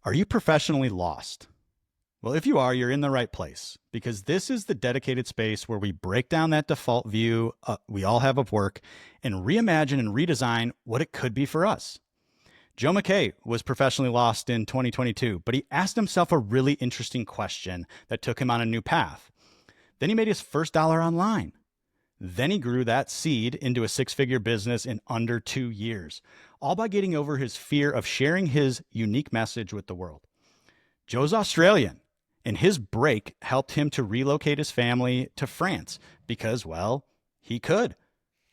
Are you professionally lost? Well, if you are, you're in the right place because this is the dedicated space where we break down that default view we all have of work and reimagine and redesign what it could be for us. Joe McKay was professionally lost in 2022, but he asked himself a really interesting question that took him on a new path. Then he made his first dollar online. Then he grew that seed into a six-figure business in under 2 years, all by getting over his fear of sharing his unique message with the world. Joe's Australian, and his break helped him to relocate his family to France because, well, he could.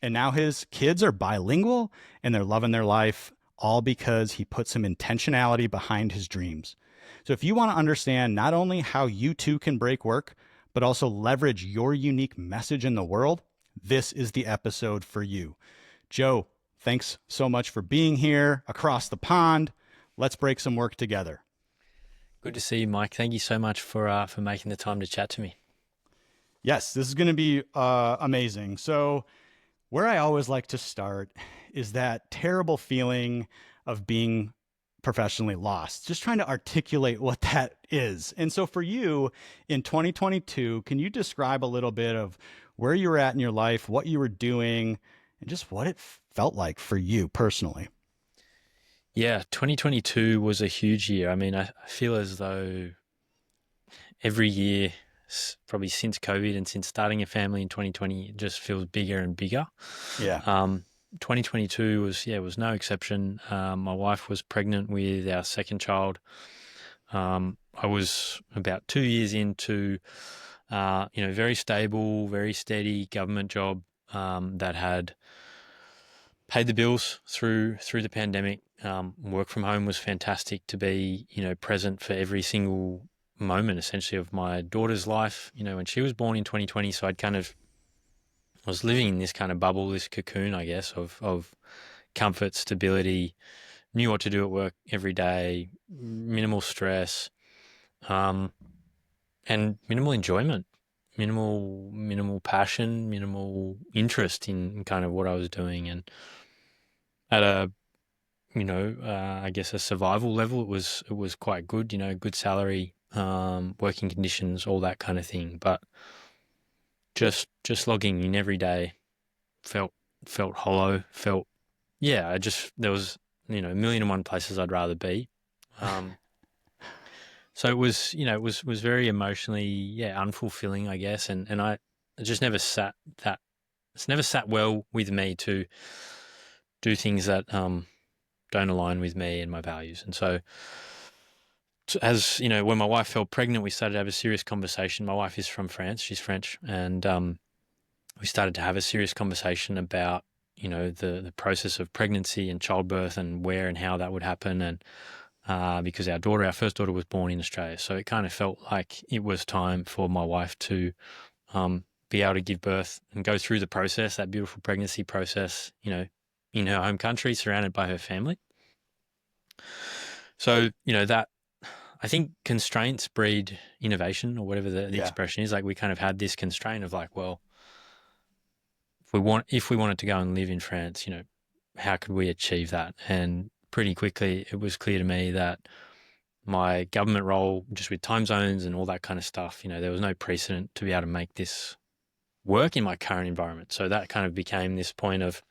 And now his kids are bilingual and they're loving their life, all because he put some intentionality behind his dreams. So if you want to understand not only how you too can break work, but also leverage your unique message in the world, this is the episode for you. Joe, thanks so much for being here across the pond. Let's break some work together. Good to see you, Mike. Thank you so much for making the time to chat to me. Yes, this is going to be amazing. So where I always like to start is that terrible feeling of being professionally lost, just trying to articulate what that is. And so for you in 2022, can you describe a little bit of where you were at in your life, what you were doing, and just what it felt like for you personally? Yeah, 2022 was a huge year. I mean, I feel as though every year, probably since COVID and since starting a family in 2020, it just feels bigger and bigger. Yeah. 2022 was no exception. My wife was pregnant with our second child. I was about 2 years into, very stable, very steady government job that had paid the bills through the pandemic. Work from home was fantastic to be, present for every single moment essentially of my daughter's life, when she was born in 2020. So I was living in this kind of bubble, this cocoon, I guess, of comfort, stability, knew what to do at work every day, minimal stress, and minimal enjoyment, minimal passion, minimal interest in kind of what I was doing. And at a, I guess a survival level, it was quite good, good salary, working conditions, all that kind of thing. But just logging in every day felt hollow, there was, a million and one places I'd rather be. So it was, was very emotionally, unfulfilling, I guess. And I just never it's never sat well with me to do things that, don't align with me and my values. And so as, when my wife fell pregnant, we started to have a serious conversation. My wife is from France. She's French. And, we started to have a serious conversation about, the process of pregnancy and childbirth and where and how that would happen. And because our first daughter was born in Australia. So it kind of felt like it was time for my wife to be able to give birth and go through the process, that beautiful pregnancy process, in her home country, surrounded by her family. So, that I think constraints breed innovation, or whatever the expression is. Like, we kind of had this constraint of like, well, if we wanted to go and live in France, how could we achieve that? And pretty quickly, it was clear to me that my government role, just with time zones and all that kind of stuff, there was no precedent to be able to make this work in my current environment. So that kind of became this point of,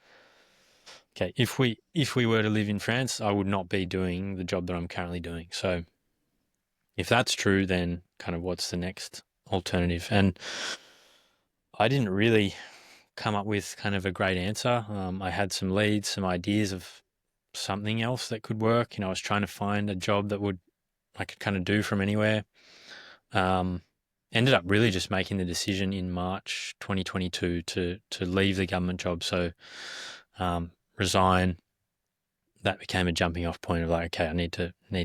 okay, if we were to live in France, I would not be doing the job that I'm currently doing. So if that's true, then kind of what's the next alternative? And I didn't really come up with kind of a great answer. I had some leads, some ideas of something else that could work. I was trying to find a job that I could kind of do from anywhere. Ended up really just making the decision in March 2022 to leave the government job. So resign. That became a jumping off point of like, okay, I need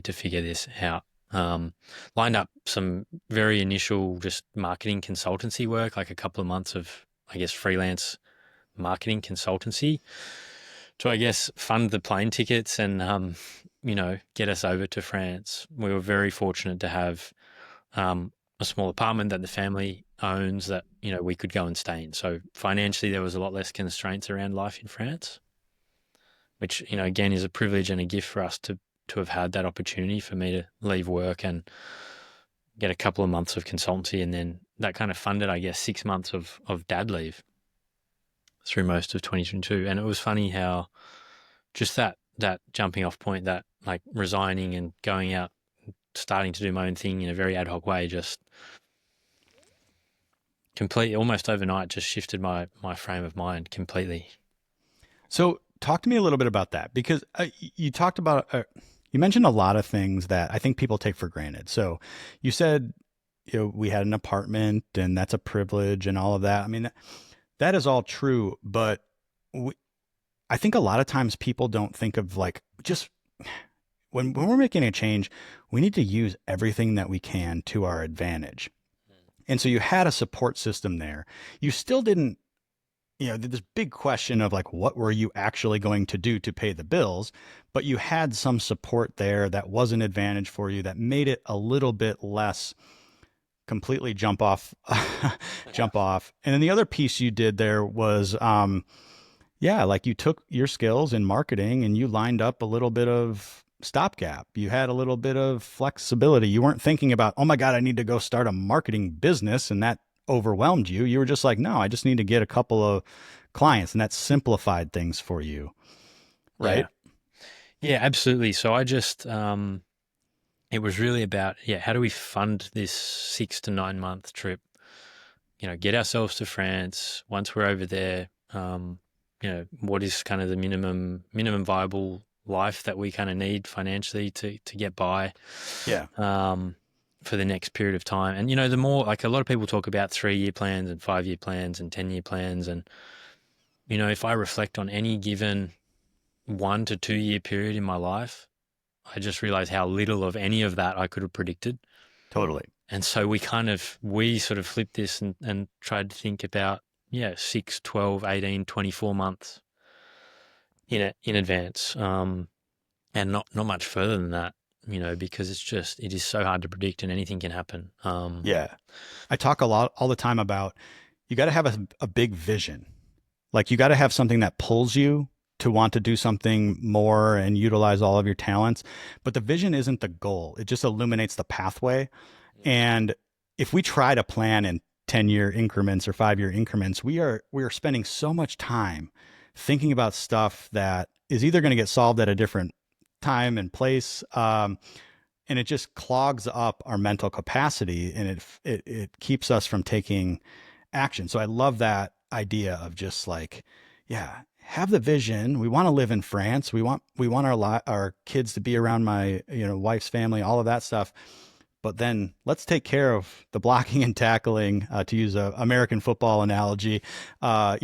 to figure this out. Lined up some very initial just marketing consultancy work, like a couple of months of, I guess, freelance marketing consultancy to, I guess, fund the plane tickets and, get us over to France. We were very fortunate to have a small apartment that the family owns that, we could go and stay in. So financially, there was a lot less constraints around life in France, which, again, is a privilege and a gift for us to to have had that opportunity for me to leave work and get a couple of months of consultancy, and then that kind of funded, I guess, 6 months of dad leave through most of 2022. And it was funny how just that jumping off point, that like resigning and going out, starting to do my own thing in a very ad hoc way, just completely, almost overnight, just shifted my frame of mind completely. So talk to me a little bit about that, because you talked about, you mentioned a lot of things that I think people take for granted. So you said, we had an apartment and that's a privilege and all of that. I mean, that is all true, but I think a lot of times people don't think of like, just when we're making a change, we need to use everything that we can to our advantage. And so you had a support system there. You still didn't, this big question of like, what were you actually going to do to pay the bills? But you had some support there that was an advantage for you, that made it a little bit less completely jump off. And then the other piece you did there was, like you took your skills in marketing and you lined up a little bit of stopgap. You had a little bit of flexibility. You weren't thinking about, oh my God, I need to go start a marketing business, and that overwhelmed you. You were just like, no, I just need to get a couple of clients, and that simplified things for you. Right? Yeah, absolutely. So I just, it was really about, how do we fund this 6 to 9 month trip? Get ourselves to France. Once we're over there, what is kind of the minimum viable life that we kind of need financially to get by. Yeah. For the next period of time. And, the more, like, a lot of people talk about 3-year plans and 5-year plans and 10-year plans. And, if I reflect on any given 1 to 2 year period in my life, I just realized how little of any of that I could have predicted. Totally. And so we sort of flipped this and tried to think about, 6, 12, 18, 24 months in advance. And not much further than that, because it is so hard to predict and anything can happen. I talk all the time about, you got to have a big vision. Like, you got to have something that pulls you to want to do something more and utilize all of your talents. But the vision isn't the goal. It just illuminates the pathway. And if we try to plan in 10-year increments or 5-year increments, we are spending so much time thinking about stuff that is either going to get solved at a different time and place. And it just clogs up our mental capacity, and it keeps us from taking action. So I love that idea of just like, have the vision. We want to live in France. We want our kids to be around my, wife's family, all of that stuff. But then let's take care of the blocking and tackling, to use a American football analogy, to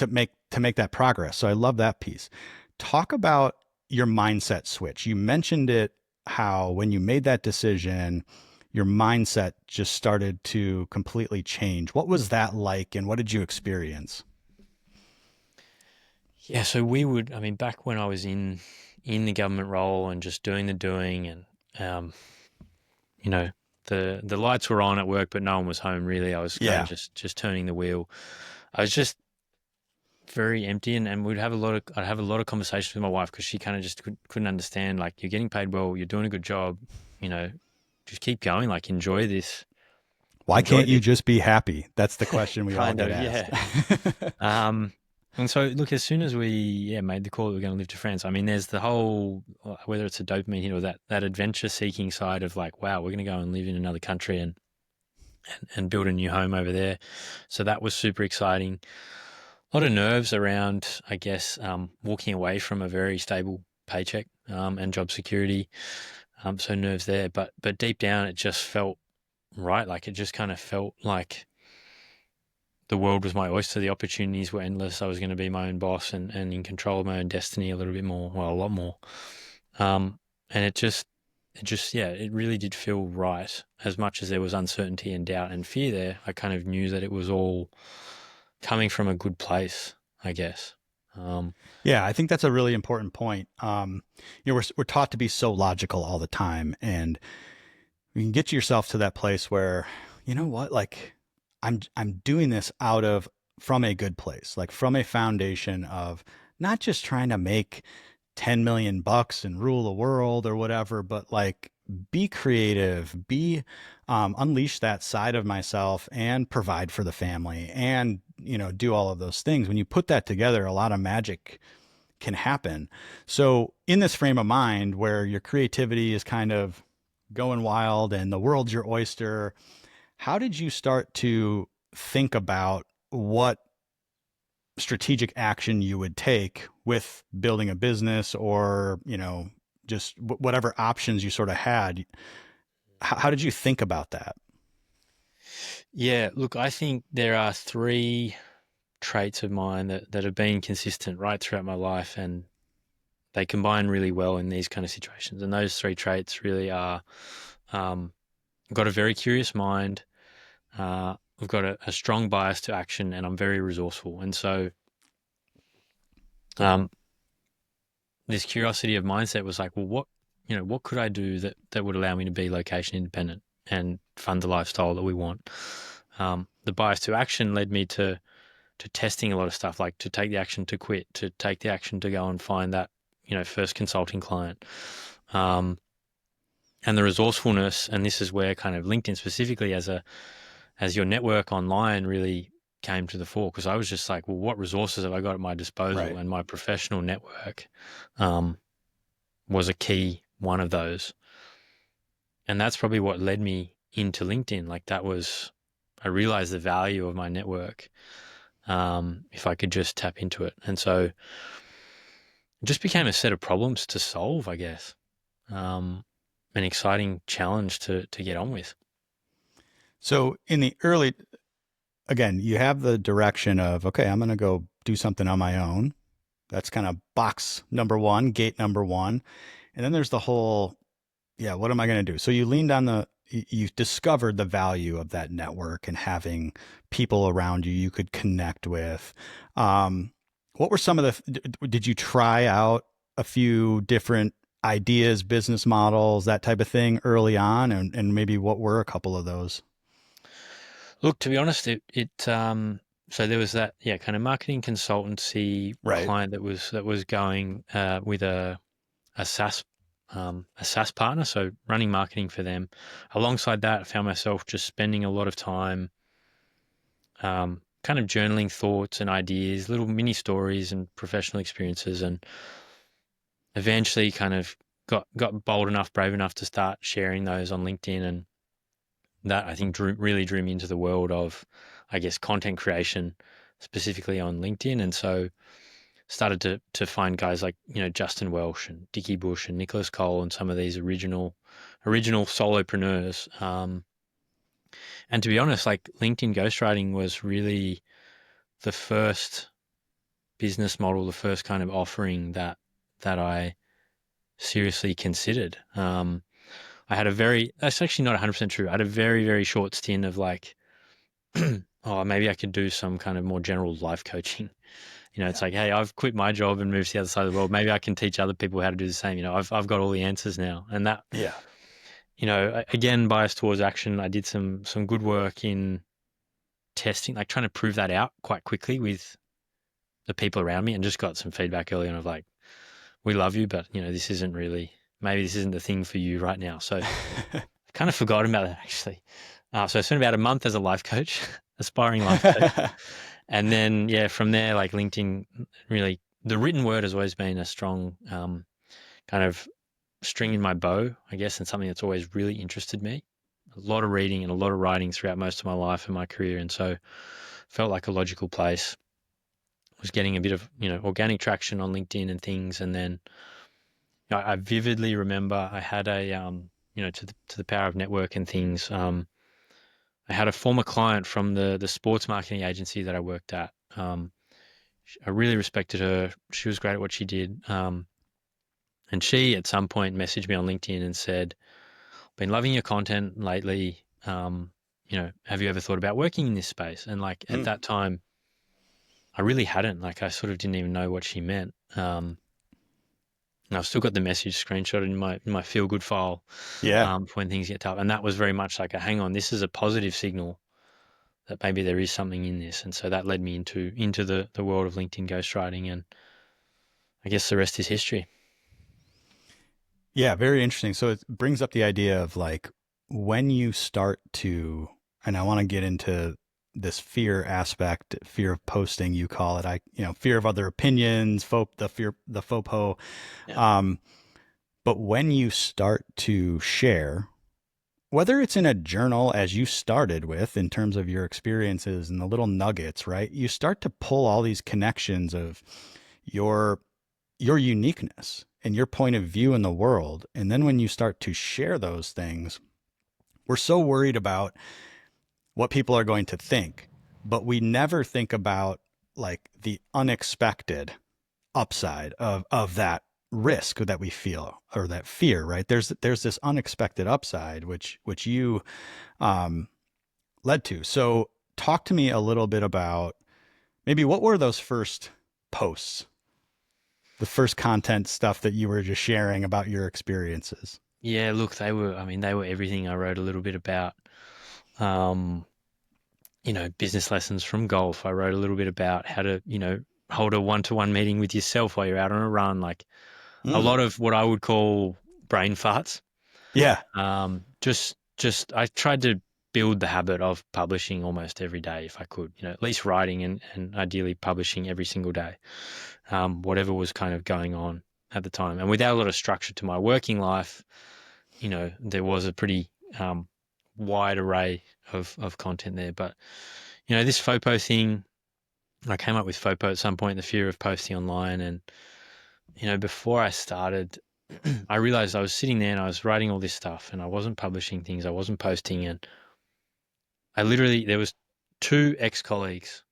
make that progress. So I love that piece. Talk about your mindset switch. You mentioned it, how when you made that decision, your mindset just started to completely change. What was that like, and what did you experience? Yeah, so back when I was in the government role and just doing the doing, and the lights were on at work, but no one was home really. I was kind of just turning the wheel. I was just very empty, and I'd have a lot of conversations with my wife, because she kind of just couldn't understand, like, you're getting paid well, you're doing a good job, just keep going, like, enjoy this. Why can't you just be happy? That's the question we all get asked. And so, look, as soon as we made the call that we're going to live to France, I mean, there's the whole, whether it's a dopamine hit or that adventure seeking side of like, wow, we're going to go and live in another country and build a new home over there. So that was super exciting. A lot of nerves around, I guess, walking away from a very stable paycheck and job security. So nerves there, but deep down, it just felt right. Like, it just kind of felt like the world was my oyster. The opportunities were endless. I was going to be my own boss and in control of my own destiny a little bit more, well, a lot more. And it really did feel right. As much as there was uncertainty and doubt and fear there, I kind of knew that it was all coming from a good place, I guess. I think that's a really important point. We're taught to be so logical all the time, and you can get yourself to that place where, like, I'm doing this from a good place, like from a foundation of not just trying to make 10 million bucks and rule the world or whatever, but like be creative, be unleash that side of myself and provide for the family and, do all of those things. When you put that together, a lot of magic can happen. So in this frame of mind where your creativity is kind of going wild and the world's your oyster, how did you start to think about what strategic action you would take with building a business or, just whatever options you sort of had? How did you think about that? Yeah, look, I think there are three traits of mine that have been consistent right throughout my life, and they combine really well in these kind of situations. And those three traits really are, I've got a very curious mind, I've got a strong bias to action, and I'm very resourceful. And so um, this curiosity of mindset was like, well, what could I do that would allow me to be location independent and fund the lifestyle that we want? The bias to action led me to testing a lot of stuff, like to take the action to quit, to take the action to go and find that, first consulting client. And the resourcefulness, and this is where kind of LinkedIn specifically as your network online really came to the fore, because I was just like, well, what resources have I got at my disposal? Right. And my professional network was a key one of those. And that's probably what led me into LinkedIn. Like I realized the value of my network if I could just tap into it. And so it just became a set of problems to solve, I guess. An exciting challenge to get on with. So in the early, again, you have the direction of, okay, I'm going to go do something on my own. That's kind of box number one, gate number one. And then there's the whole, yeah, what am I going to do? So you leaned on you discovered the value of that network and having people around you could connect with. What were some of did you try out a few different ideas, business models, that type of thing early on? And maybe what were a couple of those? Look, to be honest, so there was that, yeah, kind of marketing consultancy Right. client that was going with a SaaS a SaaS partner, so running marketing for them. Alongside that, I found myself just spending a lot of time kind of journaling thoughts and ideas, little mini stories and professional experiences, and eventually kind of got bold enough, brave enough to start sharing those on LinkedIn. And that, I think, really drew me into the world of, I guess, content creation, specifically on LinkedIn. And so started to find guys like, Justin Welsh and Dickie Bush and Nicholas Cole and some of these original solopreneurs. And to be honest, like LinkedIn ghostwriting was really the first business model, the first kind of offering that I seriously considered. I had that's actually not 100% true. I had a very, very short stint of like, oh, maybe I could do some kind of more general life coaching. It's like, hey, I've quit my job and moved to the other side of the world. Maybe I can teach other people how to do the same. I've got all the answers now. And that, Yeah. again, biased towards action. I did some good work in testing, like trying to prove that out quite quickly with the people around me, and just got some feedback early on of like, we love you, but maybe this isn't the thing for you right now. So I kind of forgotten about that actually. So I spent about a month as a life coach, aspiring life coach. And then, yeah, from there, like LinkedIn, really, the written word has always been a strong kind of string in my bow, I guess, and something that's always really interested me. A lot of reading and a lot of writing throughout most of my life and my career. And so felt like a logical place. Was getting a bit of, organic traction on LinkedIn and things. And then I vividly remember I had to the power of network and things. I had a former client from the sports marketing agency that I worked at. I really respected her. She was great at what she did. And she at some point messaged me on LinkedIn and said, been loving your content lately. Have you ever thought about working in this space? And like at that time, I really hadn't. Like I sort of didn't even know what she meant. And I've still got the message screenshotted in my feel good file Yeah. for when things get tough. And that was very much like hang on, this is a positive signal that maybe there is something in this. And so that led me into the world of LinkedIn ghostwriting, and I guess the rest is history. Yeah, very interesting. So it brings up the idea of like when you start to, and I want to get into this fear aspect, fear of posting, you call it. Fear of other opinions, the FOPO. Yeah. Um, but when you start to share, whether it's in a journal as you started with in terms of your experiences and the little nuggets, right? You start to pull all these connections of your your uniqueness and your point of view in the world. And then when you start to share those things, we're so worried about what people are going to think, but we never think about like the unexpected upside of that risk that we feel or that fear, right? There's this unexpected upside which you um, led to. So talk to me a little bit about maybe what were those first posts, the first content stuff that you were just sharing about your experiences. Yeah, look, I mean, they were everything. I wrote a little bit about, um, business lessons from golf. I wrote a little bit about how to, hold a one-to-one meeting with yourself while you're out on a run. Like a Mm. lot of what I would call brain farts. Yeah. Just I tried to build the habit of publishing almost every day if I could, at least writing and ideally publishing every single day, whatever was kind of going on at the time. And without a lot of structure to my working life, there was a pretty wide array of content there. But, this FOPO thing, I came up with FOPO at some point, the fear of posting online. And, before I started, I realized I was sitting there and I was writing all this stuff and I wasn't publishing things, I wasn't posting. And there was two ex-colleagues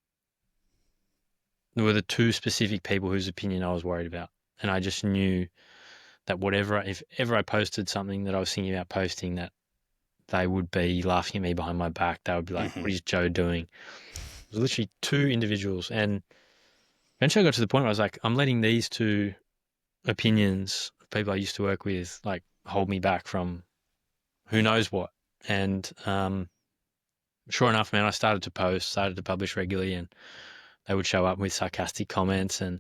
who were the two specific people whose opinion I was worried about. And I just knew that if ever I posted something that I was thinking about posting, that they would be laughing at me behind my back. They would be like, Mm-hmm. what is Joe doing? It was literally two individuals. And eventually I got to the point where I was like, I'm letting these two opinions of people I used to work with, like, hold me back from who knows what. And sure enough, man, I started to publish regularly, and they would show up with sarcastic comments. And,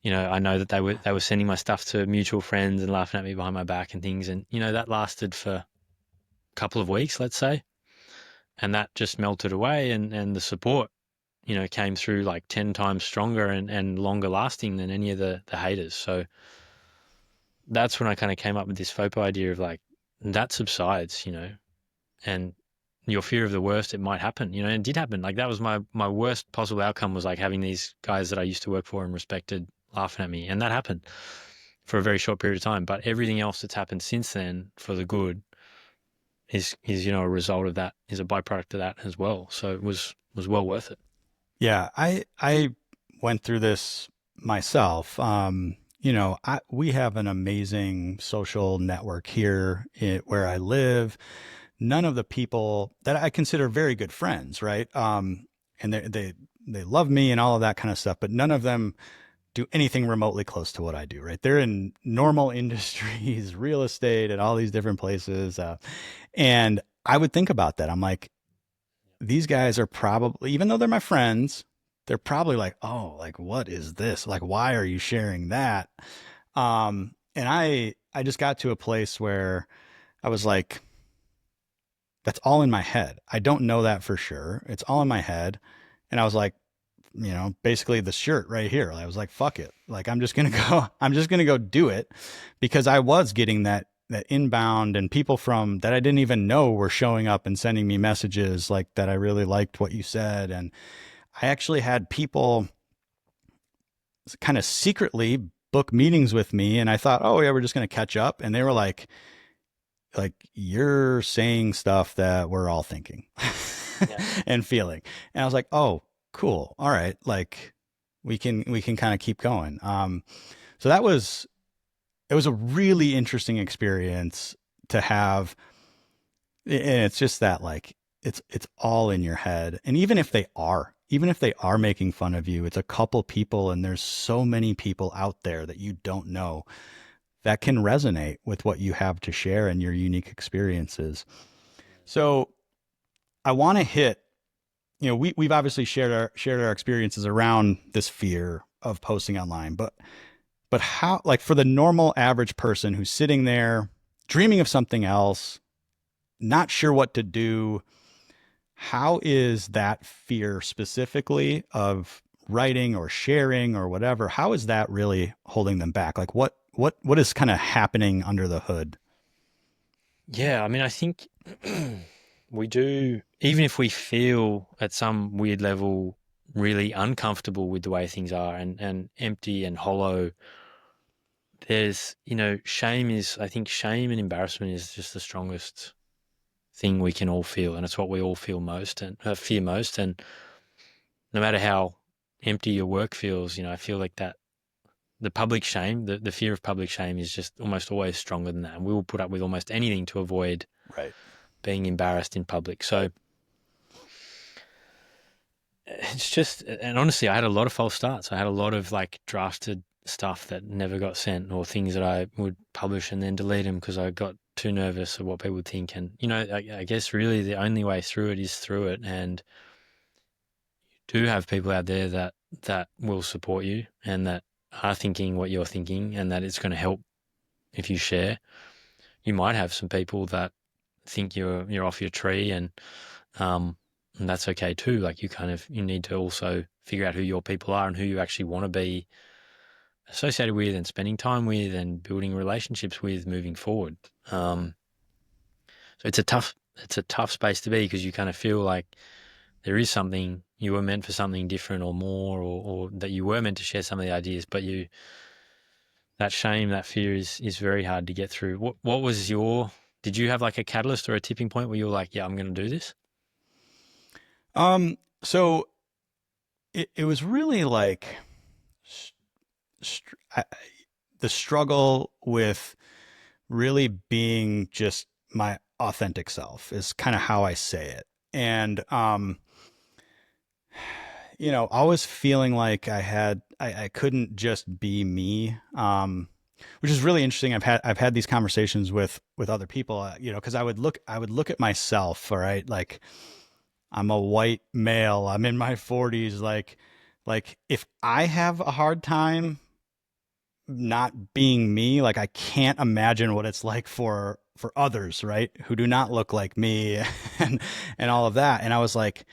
I know that they were sending my stuff to mutual friends and laughing at me behind my back and things. And, that lasted for a couple of weeks, let's say. And that just melted away, and the support, came through like 10 times stronger and longer lasting than any of the haters. So that's when I kind of came up with this FOPO idea of like, that subsides, and your fear of the worst, it might happen, and it did happen. Like that was my worst possible outcome, was like having these guys that I used to work for and respected laughing at me. And that happened for a very short period of time. But everything else that's happened since then for the good is a result of that, is a byproduct of that as well. So it was well worth it. Yeah, I went through this myself. We have an amazing social network here where I live. None of the people that I consider very good friends, right? And they love me and all of that kind of stuff, but none of them do anything remotely close to what I do, right? They're in normal industries, real estate, and all these different places. And I would think about that. I'm like, these guys are probably, even though they're my friends, they're probably like, oh, like, what is this? Like, why are you sharing that? And I just got to a place where I was like, that's all in my head. I don't know that for sure. It's all in my head. And I was like, basically the shirt right here. I was like, fuck it. Like, I'm just going to go do it, because I was getting that inbound, and people from that I didn't even know were showing up and sending me messages like that. I really liked what you said. And I actually had people kind of secretly book meetings with me. And I thought, oh yeah, we're just going to catch up. And they were like, you're saying stuff that we're all thinking Yeah. and feeling. And I was like, oh, cool. All right. Like we can kind of keep going. So it was a really interesting experience to have. And it's just that like, it's all in your head. And even if they are making fun of you, it's a couple people, and there's so many people out there that you don't know that can resonate with what you have to share and your unique experiences. So I want to hit, we've obviously shared our experiences around this fear of posting online, but But how, like for the normal average person who's sitting there dreaming of something else, not sure what to do, how is that fear specifically of writing or sharing or whatever, how is that really holding them back? Like what is kind of happening under the hood? Yeah, I mean, I think we do, even if we feel at some weird level really uncomfortable with the way things are and empty and hollow, there's, shame is, I think shame and embarrassment is just the strongest thing we can all feel. And it's what we all feel most and fear most. And no matter how empty your work feels, I feel like that the public shame, the fear of public shame is just almost always stronger than that. And we will put up with almost anything to avoid Right. being embarrassed in public. So it's just, and honestly, I had a lot of false starts. I had a lot of like drafted stuff that never got sent or things that I would publish and then delete them because I got too nervous of what people would think. And, I guess really the only way through it is through it. And do have people out there that will support you and that are thinking what you're thinking and that it's going to help if you share. You might have some people that think you're off your tree and that's okay too. Like you need to also figure out who your people are and who you actually want to be associated with and spending time with and building relationships with moving forward. So it's a tough space to be because you kind of feel like there is something you were meant for something different or more, or that you were meant to share some of the ideas, but that shame, that fear is very hard to get through. What was did you have like a catalyst or a tipping point where you were like, yeah, I'm going to do this? So it was really like str- I, the struggle with really being just my authentic self is kind of how I say it. And, always feeling like I couldn't just be me. Which is really interesting. I've had these conversations with other people, cause I would look at myself. All right. Like I'm a white male. I'm in my 40s. Like if I have a hard time not being me, like I can't imagine what it's like for others, right? Who do not look like me and all of that. And I was like,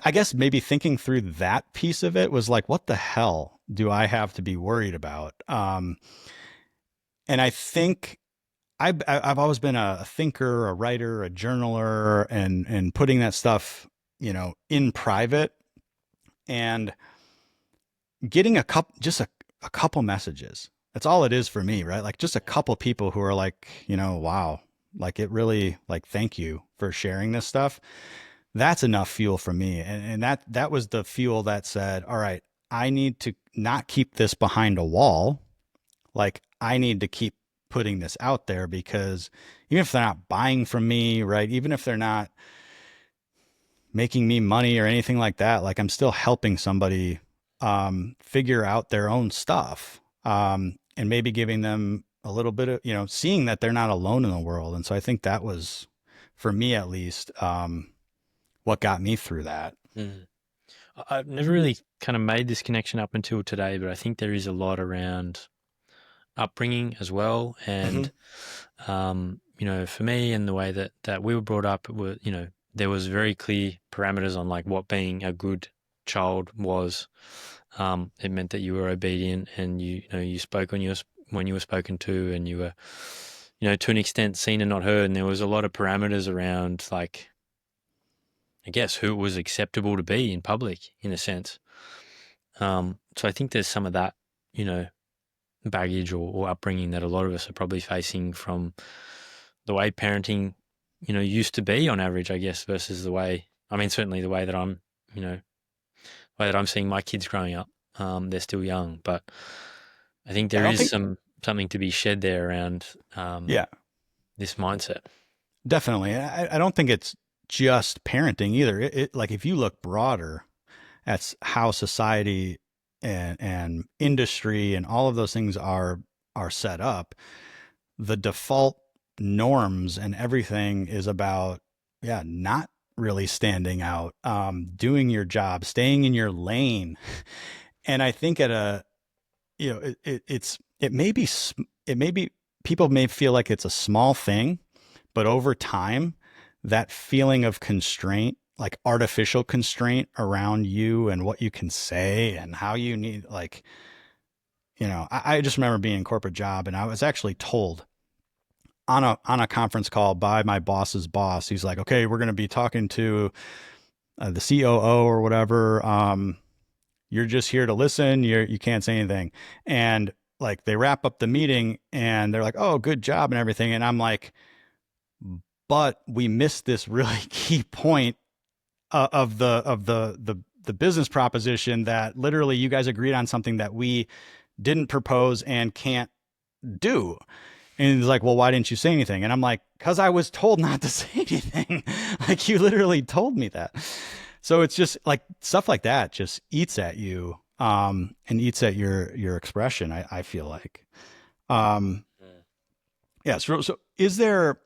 I guess maybe thinking through that piece of it was like, what the hell do I have to be worried about? And I think I've always been a thinker, a writer, a journaler, and putting that stuff, in private and getting a couple messages. That's all it is for me, right? Like just a couple people who are like, wow, like it really, like, thank you for sharing this stuff. That's enough fuel for me. And that was the fuel that said, all right, I need to not keep this behind a wall. Like I need to keep putting this out there because even if they're not buying from me, right? Even if they're not making me money or anything like that, like I'm still helping somebody figure out their own stuff, and maybe giving them a little bit of, seeing that they're not alone in the world. And so I think that was, for me at least, what got me through that. Mm. I've never really kind of made this connection up until today, but I think there is a lot around upbringing as well. Mm-hmm. And, for me and the way that we were brought up, there was very clear parameters on like what being a good child was. It meant that you were obedient and you spoke when you were spoken to, and you were, to an extent seen and not heard. And there was a lot of parameters around like, I guess, who it was acceptable to be in public in a sense. So I think there's some of that, baggage or upbringing that a lot of us are probably facing from the way parenting, used to be on average, I guess, versus certainly the way that I'm seeing my kids growing up. They're still young, but I think I there don't is think, something to be shed there around yeah, this mindset. definitely. I don't think it's just parenting either. Like if you look broader at how society and industry and all of those things are set up, the default norms and everything is about, yeah, not really standing out, doing your job, staying in your lane. And I think it may be, people may feel like it's a small thing, but over time, that feeling of constraint, like artificial constraint around you and what you can say and how you need, like, I just remember being in a corporate job and I was actually told on a conference call by my boss's boss. He's like, okay, we're going to be talking to the COO or whatever. You're just here to listen. You can't say anything. And like they wrap up the meeting and they're like, oh, good job and everything. And I'm like, but we missed this really key point of the business proposition, that literally you guys agreed on something that we didn't propose and can't do. And he's like, well, why didn't you say anything? And I'm like, because I was told not to say anything. Like, you literally told me that. So it's just like stuff like that just eats at you, and eats at your expression, I feel like. Um, yeah. So is there,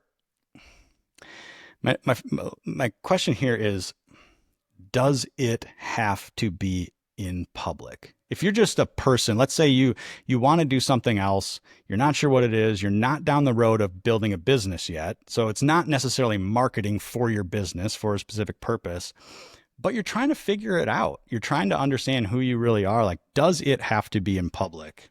my question here is, does it have to be in public? If you're just a person, let's say you want to do something else, you're not sure what it is, you're not down the road of building a business yet, so it's not necessarily marketing for your business for a specific purpose, but you're trying to figure it out. You're trying to understand who you really are. Like, does it have to be in public?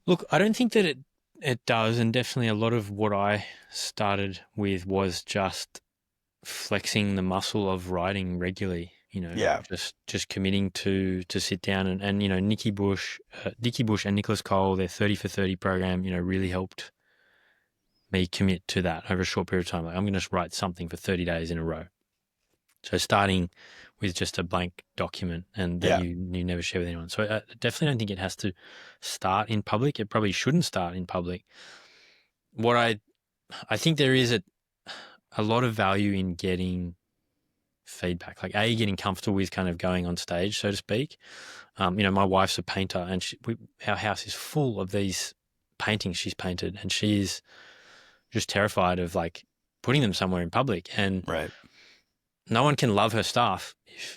Look, I don't think that it does, and definitely a lot of what I started with was just flexing the muscle of writing regularly. Yeah. Just committing to sit down and Dickie Bush and Nicholas Cole, their 30 for 30 program, really helped me commit to that over a short period of time. Like, I'm going to write something for 30 days in a row. So starting with just a blank document and that you never share with anyone. So I definitely don't think it has to start in public. It probably shouldn't start in public. What I think there is a lot of value in getting feedback, like getting comfortable with kind of going on stage, so to speak. My wife's a painter, and our house is full of these paintings she's painted, and she's just terrified of like putting them somewhere in public, and Right. no one can love her stuff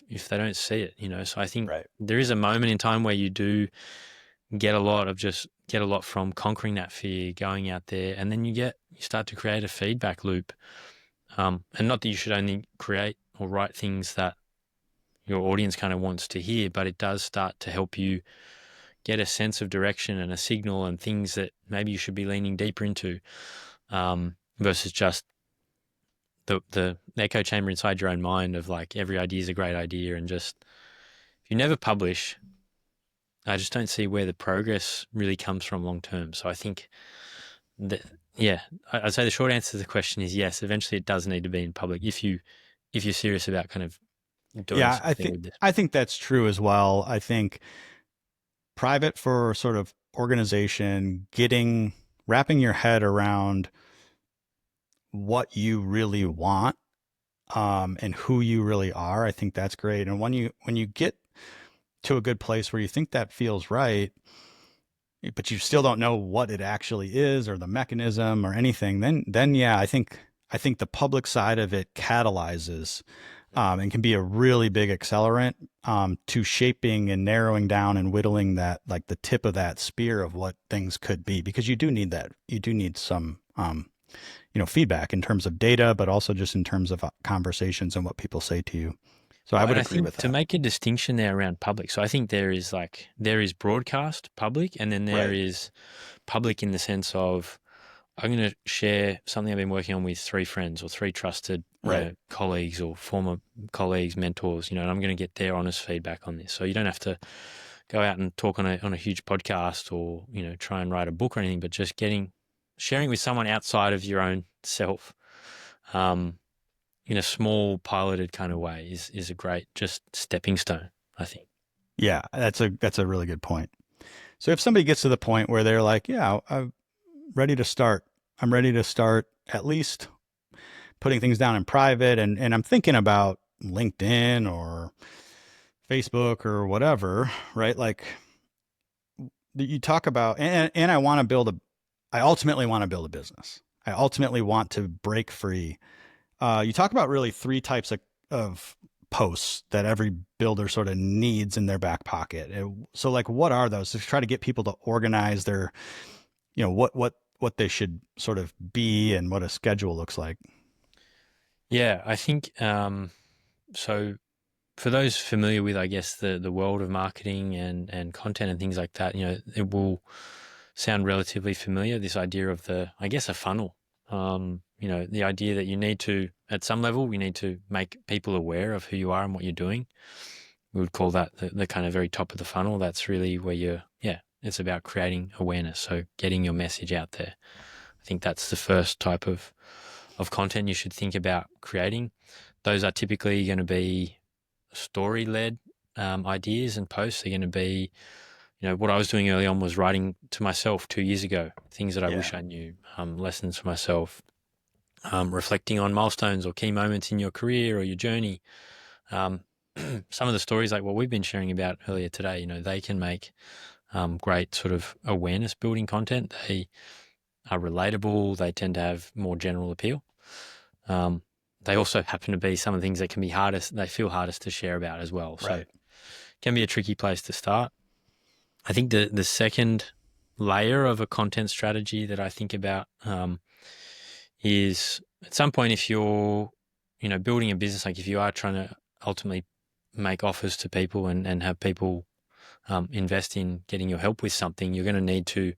if they don't see it. So I think there is a moment in time where you do get a lot from conquering that fear, going out there, and then you start to create a feedback loop. And not that you should only create or write things that your audience kind of wants to hear, but it does start to help you get a sense of direction and a signal and things that maybe you should be leaning deeper into, versus just the echo chamber inside your own mind of like every idea is a great idea. And just, if you never publish, I just don't see where the progress really comes from long term. So I think that, I'd say the short answer to the question is yes, eventually it does need to be in public if you're serious about kind of doing something with this. I think that's true as well. I think private for sort of organization, wrapping your head around what you really want, and who you really are. I think that's great. And when you get to a good place where you think that feels right, but you still don't know what it actually is or the mechanism or anything, then yeah, I think the public side of it catalyzes, and can be a really big accelerant, to shaping and narrowing down and whittling that, like the tip of that spear of what things could be, because you do need that. You do need some, feedback in terms of data, but also just in terms of conversations and what people say to you. So I would agree with that. To make a distinction there around public, so I think there is broadcast public, and then there is public in the sense of, I'm going to share something I've been working on with 3 friends or 3 trusted colleagues or former colleagues, mentors, and I'm going to get their honest feedback on this. So you don't have to go out and talk on a huge podcast or, try and write a book or anything, but just sharing with someone outside of your own self, in a small piloted kind of way is a great just stepping stone, I think. Yeah, that's a really good point. So if somebody gets to the point where they're like, yeah, I'm ready to start at least putting things down in private, and I'm thinking about LinkedIn or Facebook or whatever, right? Like you talk about, and I ultimately want to build a business. I ultimately want to break free. You talk about really 3 types of posts that every builder sort of needs in their back pocket. So like, what are those to try to get people to organize their, what they should sort of be and what a schedule looks like? Yeah, I think so. For those familiar with, I guess, the world of marketing and content and things like that, it will sound relatively familiar. This idea of I guess, a funnel. The idea that you need to, at some level, you need to make people aware of who you are and what you're doing. We would call that the kind of very top of the funnel. That's really where it's about creating awareness. So getting your message out there. I think that's the first type of content you should think about creating. Those are typically going to be story-led ideas and posts. They're going to be, what I was doing early on was writing to myself 2 years ago, things that I wish I knew, lessons for myself, reflecting on milestones or key moments in your career or your journey. Some of the stories like what we've been sharing about earlier today, they can make great sort of awareness building content. They are relatable. They tend to have more general appeal. They also happen to be some of the things that can be hardest. They feel hardest to share about as well. So it can be a tricky place to start. I think the second layer of a content strategy that I think about is at some point, if you're, building a business, like if you are trying to ultimately make offers to people and have people invest in getting your help with something, you're going to need to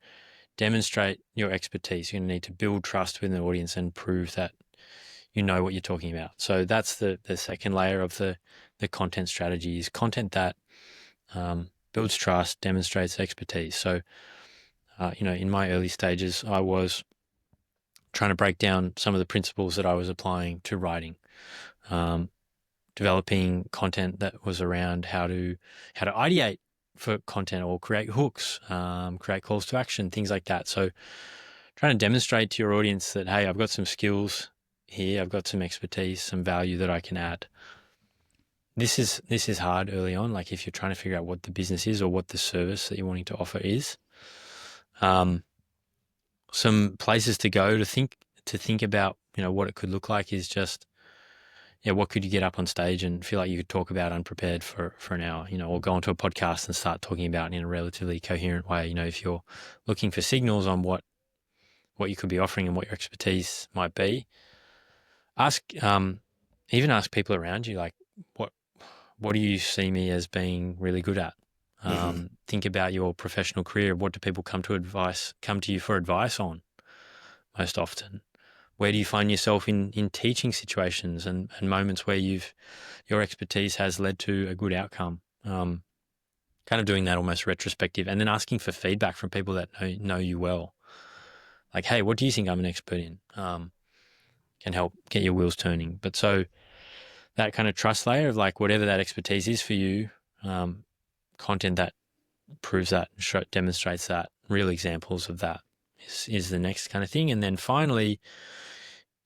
demonstrate your expertise. You're going to need to build trust with an audience and prove that you know what you're talking about. So that's the second layer of the content strategy, is content that builds trust, demonstrates expertise. So, in my early stages, I was trying to break down some of the principles that I was applying to writing, developing content that was around how to ideate for content or create hooks, create calls to action, things like that. So trying to demonstrate to your audience that, hey, I've got some skills here, I've got some expertise, some value that I can add. This is hard early on, like if you're trying to figure out what the business is or what the service that you're wanting to offer is. Some places to go to think about, what it could look like is just, what could you get up on stage and feel like you could talk about unprepared for an hour, or go onto a podcast and start talking about it in a relatively coherent way. If you're looking for signals on what you could be offering and what your expertise might be, even ask people around you, like, what do you see me as being really good at? Think about your professional career. What do people come to you for advice on most often? Where do you find yourself in teaching situations and moments where your expertise has led to a good outcome? Kind of doing that almost retrospective, and then asking for feedback from people that know you well. Like, hey, what do you think I'm an expert in? Can help get your wheels turning. But so that kind of trust layer of like whatever that expertise is for you, content that proves that, demonstrates that, real examples of that is the next kind of thing. And then finally,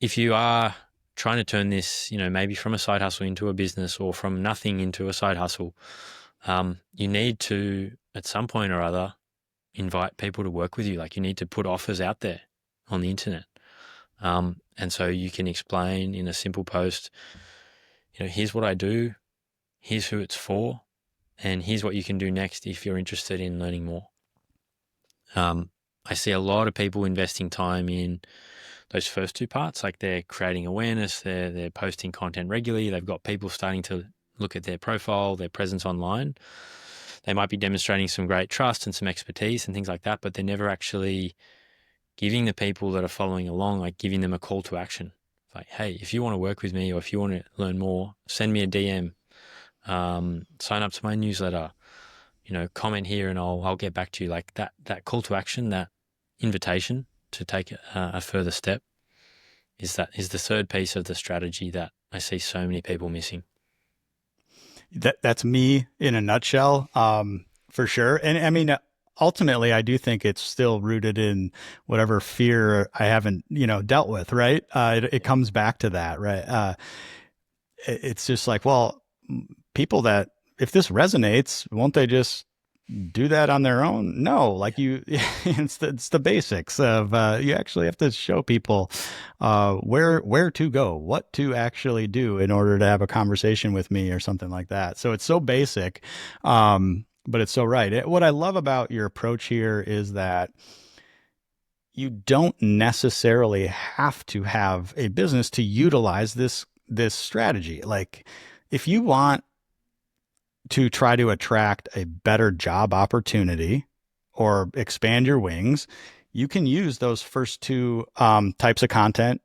if you are trying to turn this, maybe from a side hustle into a business or from nothing into a side hustle, you need to, at some point or other, invite people to work with you. Like you need to put offers out there on the internet. And so you can explain in a simple post, here's what I do, here's who it's for, and here's what you can do next if you're interested in learning more. I see a lot of people investing time in those first two parts, like they're creating awareness, they're posting content regularly, they've got people starting to look at their profile, their presence online. They might be demonstrating some great trust and some expertise and things like that, but they're never actually giving the people that are following along, like giving them a call to action. Like, hey, if you want to work with me or if you want to learn more, send me a DM, sign up to my newsletter, comment here and I'll get back to you. Like that call to action, that invitation to take a further step is the third piece of the strategy that I see so many people missing. That's me in a nutshell, for sure. And I mean, ultimately, I do think it's still rooted in whatever fear I haven't, dealt with, right? It comes back to that, right? It's just like, well, people that, if this resonates, won't they just do that on their own? No, like you, it's the basics of, you actually have to show people, where to go, what to actually do in order to have a conversation with me or something like that. So it's so basic. But it's so right. What I love about your approach here is that you don't necessarily have to have a business to utilize this strategy. Like if you want to try to attract a better job opportunity or expand your wings, you can use those first two types of content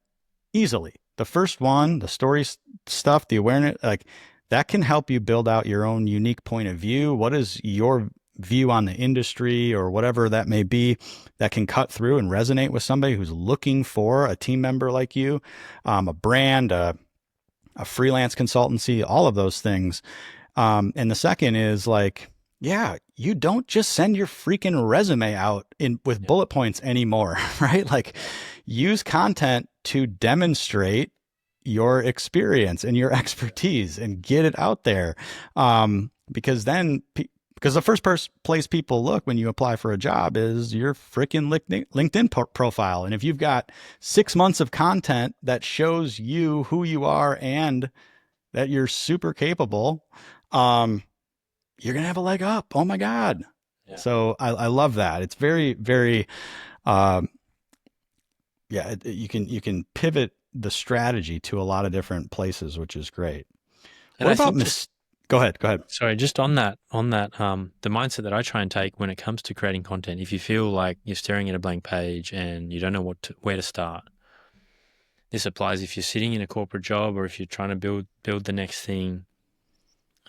easily. The first one, the story stuff, the awareness, like that can help you build out your own unique point of view. What is your view on the industry or whatever that may be that can cut through and resonate with somebody who's looking for a team member like you, a brand, a freelance consultancy, all of those things. And the second is like, yeah, you don't just send your freaking resume out in with bullet points anymore, right? Like use content to demonstrate your experience and your expertise and get it out there. Because then, because the first place people look when you apply for a job is your freaking LinkedIn profile. And if you've got 6 months of content that shows you who you are and that you're super capable, you're going to have a leg up. Oh my God. Yeah. So I love that. It's very, very, um, you can pivot the strategy to a lot of different places, which is great. And What I about think just, go ahead. sorry, just on that, the mindset that I try and take when it comes to creating content, if you feel like you're staring at a blank page and you don't know where to start, this applies if you're sitting in a corporate job or if you're trying to build the next thing.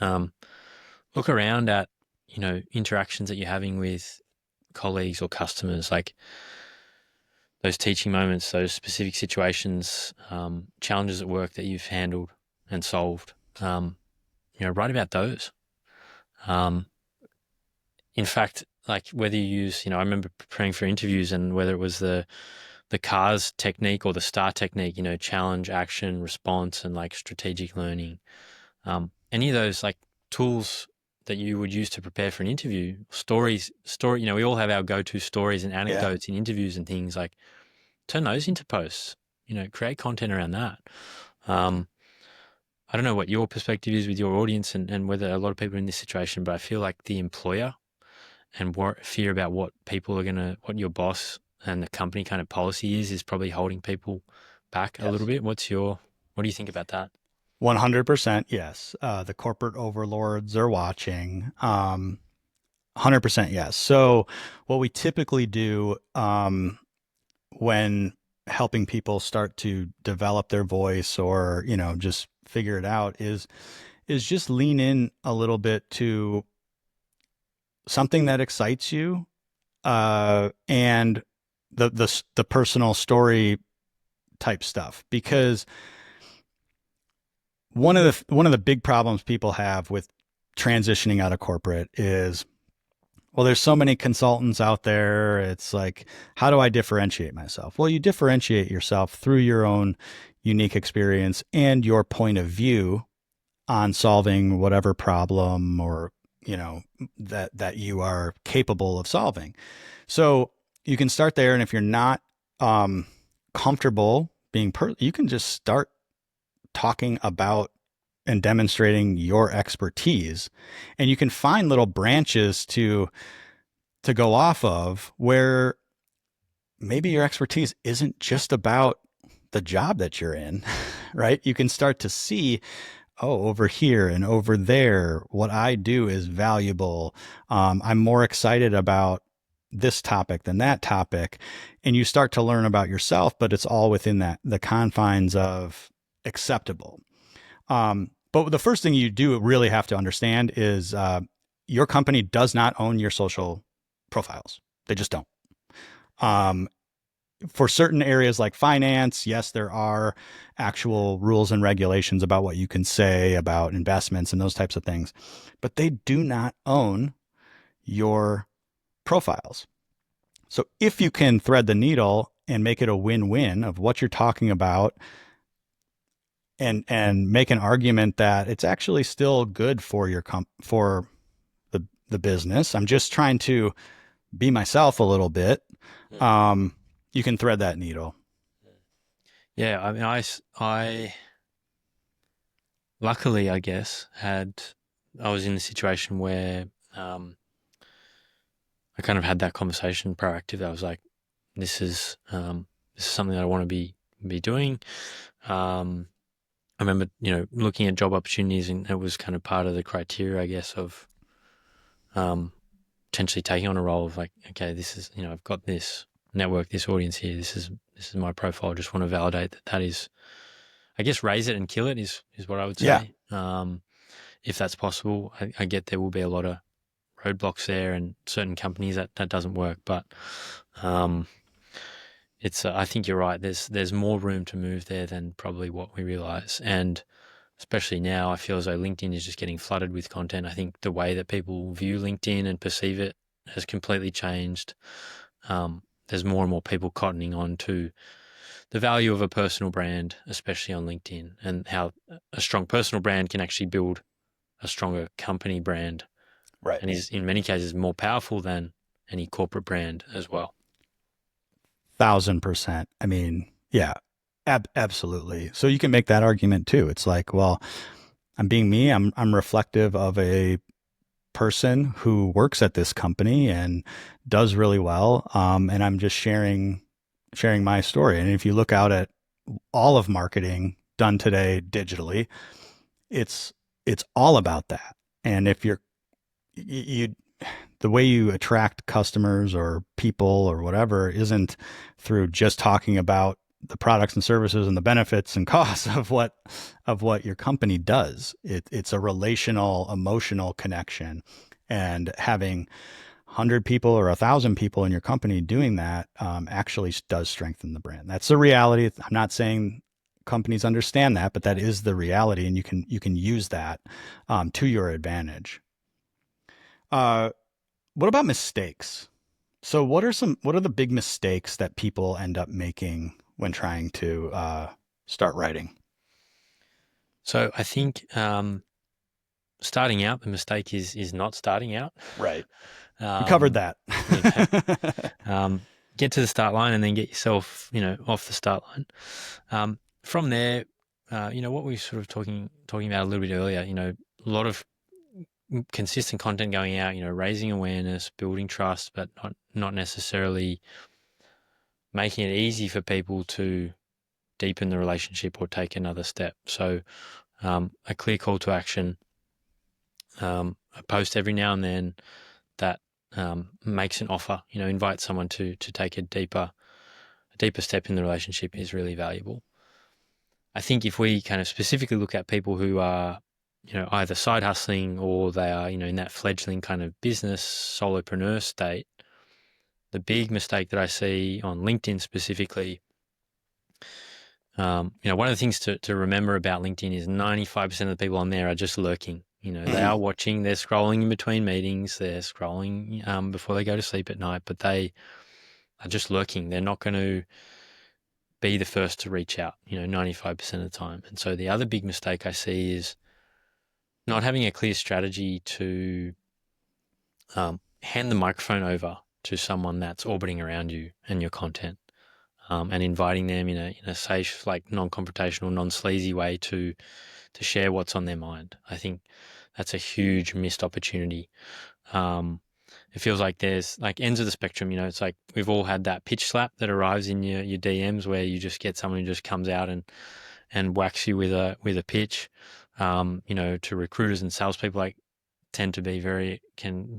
Look around at, interactions that you're having with colleagues or customers, like those teaching moments, those specific situations, challenges at work that you've handled and solved. Write about those. In fact, like whether you use, I remember preparing for interviews and whether it was the CARS technique or the STAR technique, challenge, action, response, and like strategic learning. Any of those like tools that you would use to prepare for an interview, story, we all have our go-to stories and anecdotes in interviews and things. Like turn those into posts, create content around that. I don't know what your perspective is with your audience and whether a lot of people are in this situation, but I feel like the employer and fear about what your boss and the company kind of policy is probably holding people back a little bit. What do you think about that? 100% yes. The corporate overlords are watching. 100% yes. So what we typically do, when helping people start to develop their voice or, just figure it out is just lean in a little bit to something that excites you, and the personal story type stuff. Because one of the big problems people have with transitioning out of corporate is, well, there's so many consultants out there. It's like, how do I differentiate myself? Well, you differentiate yourself through your own unique experience and your point of view on solving whatever problem or, that you are capable of solving. So you can start there. And if you're not, comfortable being, you can just start talking about and demonstrating your expertise, and you can find little branches to go off of where maybe your expertise isn't just about the job that you're in, right? You can start to see, oh, over here and over there, what I do is valuable. I'm more excited about this topic than that topic. And you start to learn about yourself, but it's all within the confines of acceptable. But the first thing you do really have to understand is, your company does not own your social profiles. They just don't. For certain areas like finance, yes, there are actual rules and regulations about what you can say about investments and those types of things, but they do not own your profiles. So if you can thread the needle and make it a win-win of what you're talking about, and make an argument that it's actually still good for for the business. I'm just trying to be myself a little bit. Mm. You can thread that needle. Yeah, I mean, I luckily, I guess, I was in a situation where I kind of had that conversation proactive. I was like, this is something that I want to be doing. Um, I remember, looking at job opportunities, and it was kind of part of the criteria, I guess, of um, potentially taking on a role of like, okay, this is, I've got this network, this audience here. This is my profile. I just want to validate that is, I guess, raise it and kill it is what I would Yeah. say. If that's possible, I get there will be a lot of roadblocks there, and certain companies that doesn't work. But it's I think you're right. There's more room to move there than probably what we realize, and especially now, I feel as though LinkedIn is just getting flooded with content. I think the way that people view LinkedIn and perceive it has completely changed. There's more and more people cottoning on to the value of a personal brand, especially on LinkedIn, and how a strong personal brand can actually build a stronger company brand, Right. and is in many cases more powerful than any corporate brand as well. 1,000%. I mean, yeah, absolutely. So you can make that argument too. It's like, well, I'm being me. I'm reflective of a person who works at this company and does really well. And I'm just sharing my story. And if you look out at all of marketing done today digitally, it's all about that. And if you the way you attract customers or people or whatever isn't through just talking about the products and services and the benefits and costs of what your company does. It's a relational, emotional connection, and having 100 people or 1,000 people in your company doing that actually does strengthen the brand. That's the reality. I'm not saying companies understand that, but that is the reality, and you can use that to your advantage. Uh, what about mistakes? So what are the big mistakes that people end up making when trying to start writing? So I think starting out, the mistake is not starting out. Right. We covered Um, that. okay. Get to the start line and then get yourself, off the start line. From there, what we were sort of talking about a little bit earlier, a lot of consistent content going out, raising awareness, building trust, but not necessarily making it easy for people to deepen the relationship or take another step. So a clear call to action, a post every now and then that makes an offer, invite someone to take a deeper step in the relationship is really valuable. I think if we kind of specifically look at people who are, either side hustling or they are, in that fledgling kind of business solopreneur state, the big mistake that I see on LinkedIn specifically, one of the things to remember about LinkedIn is 95% of the people on there are just lurking. They are watching, they're scrolling in between meetings, they're scrolling before they go to sleep at night, but they are just lurking. They're not going to be the first to reach out, 95% of the time. And so the other big mistake I see is not having a clear strategy to hand the microphone over to someone that's orbiting around you and your content, and inviting them in a safe, like non-confrontational, non-sleazy way to share what's on their mind. I think that's a huge missed opportunity. It feels like there's like ends of the spectrum, it's like we've all had that pitch slap that arrives in your DMs where you just get someone who just comes out and whacks you with a pitch. To recruiters and salespeople, like can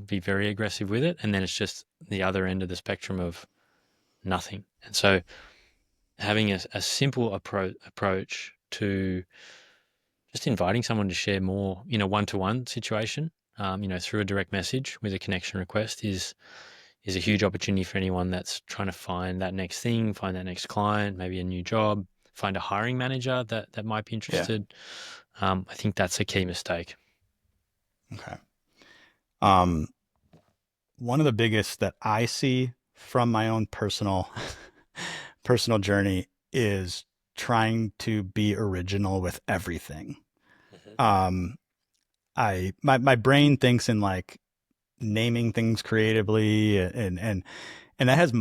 be very aggressive with it. And then it's just the other end of the spectrum of nothing. And so having a simple approach to just inviting someone to share more in a one-to-one situation, through a direct message with a connection request is a huge opportunity for anyone that's trying to find that next thing, find that next client, maybe a new job, find a hiring manager that might be Yeah. interested. I think that's a key mistake. Okay. One of the biggest that I see from my own personal journey is trying to be original with everything. Mm-hmm. Um, my brain thinks in like naming things creatively, and that has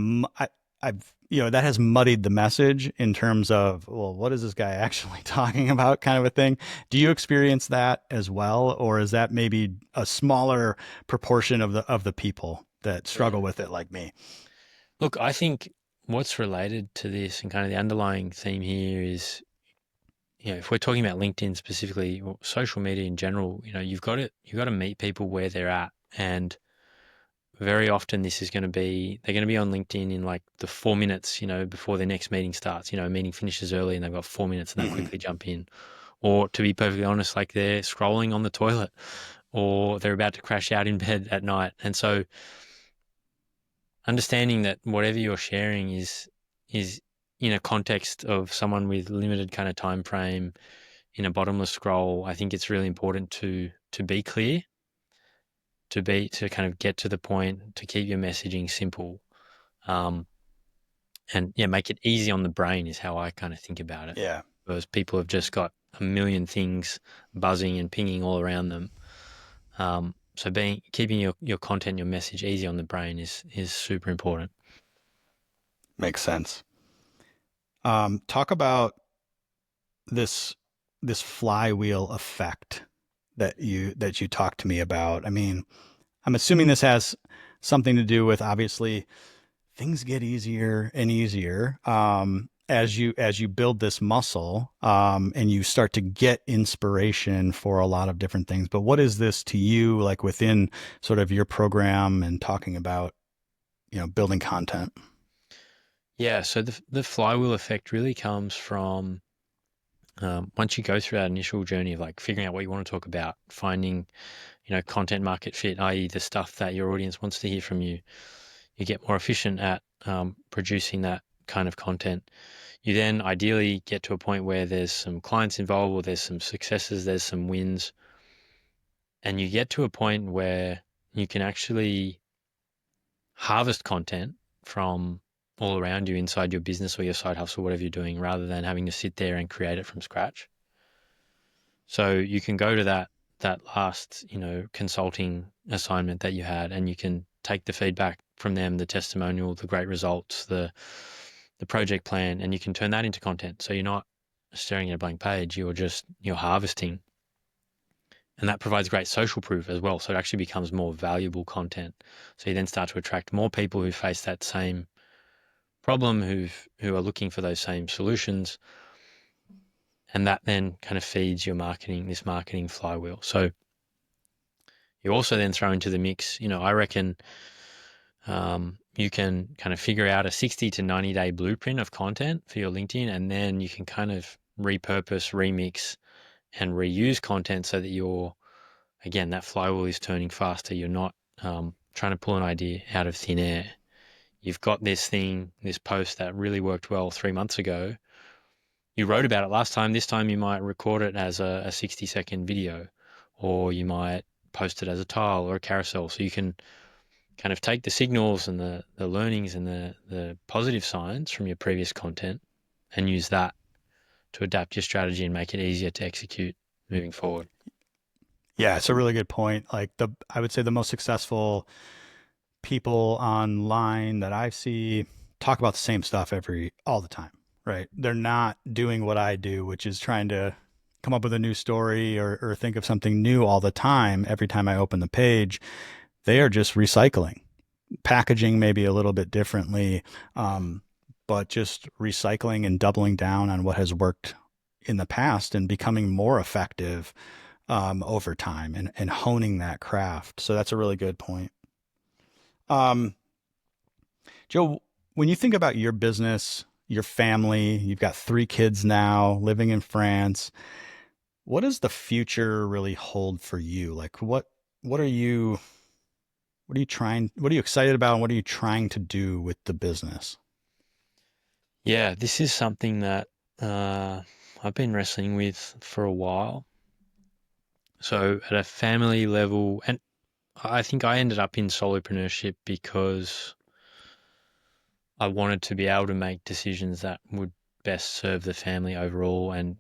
I've that has muddied the message in terms of, well, what is this guy actually talking about, kind of a thing. Do you experience that as well, or is that maybe a smaller proportion of the people that struggle with it, like me? Look, I think what's related to this and kind of the underlying theme here is, if we're talking about LinkedIn specifically, or social media in general, you've got to meet people where they're at. And very often this is going to be, they're going to be on LinkedIn in like the 4 minutes, before their next meeting starts. A meeting finishes early and they've got 4 minutes and they quickly jump in. Or to be perfectly honest, like they're scrolling on the toilet or they're about to crash out in bed at night. And so understanding that whatever you're sharing is in a context of someone with limited kind of time frame in a bottomless scroll, I think it's really important to be clear, to kind of get to the point, to keep your messaging simple, and make it easy on the brain is how I kind of think about it. Yeah. Because people have just got a million things buzzing and pinging all around them. So keeping your content, your message easy on the brain is super important. Makes sense. Talk about this flywheel effect that you talked to me about. I mean, I'm assuming this has something to do with, obviously, things get easier and easier as you build this muscle, and you start to get inspiration for a lot of different things. But what is this to you, like within sort of your program and talking about building content? Yeah, so the flywheel effect really comes from once you go through that initial journey of like figuring out what you want to talk about, finding content market fit, i.e. the stuff that your audience wants to hear from you. You get more efficient at producing that kind of content. You then ideally get to a point where there's some clients involved, or there's some successes, there's some wins, and you get to a point where you can actually harvest content from all around you inside your business or your side hustle, whatever you're doing, rather than having to sit there and create it from scratch. So you can go to that last, consulting assignment that you had, and you can take the feedback from them, the testimonial, the great results, the project plan, and you can turn that into content. So you're not staring at a blank page, you're harvesting. And that provides great social proof as well. So it actually becomes more valuable content. So you then start to attract more people who face that same problem, who are looking for those same solutions. And that then kind of feeds your marketing, this marketing flywheel. So you also then throw into the mix, I reckon you can kind of figure out a 60 to 90 day blueprint of content for your LinkedIn, and then you can kind of repurpose, remix, and reuse content so that again, that flywheel is turning faster. You're not trying to pull an idea out of thin air. You've got this post that really worked well 3 months ago. You wrote about it last time. This time you might record it as a 60-second video, or you might post it as a tile or a carousel. So you can kind of take the signals and the learnings and the positive signs from your previous content and use that to adapt your strategy and make it easier to execute moving forward. Yeah, it's a really good point. Like I would say the most successful people online that I see talk about the same stuff all the time, right? They're not doing what I do, which is trying to come up with a new story or think of something new all the time. Every time I open the page, they are just recycling, packaging maybe a little bit differently, but just recycling and doubling down on what has worked in the past and becoming more effective over time, and honing that craft. So that's a really good point. Joe, when you think about your business, your family, you've got 3 kids now living in France. What does the future really hold for you? Like what are you what are you excited about, and what are you trying to do with the business? Yeah, this is something that I've been wrestling with for a while. So at a family level, and I think I ended up in solopreneurship because I wanted to be able to make decisions that would best serve the family overall. And,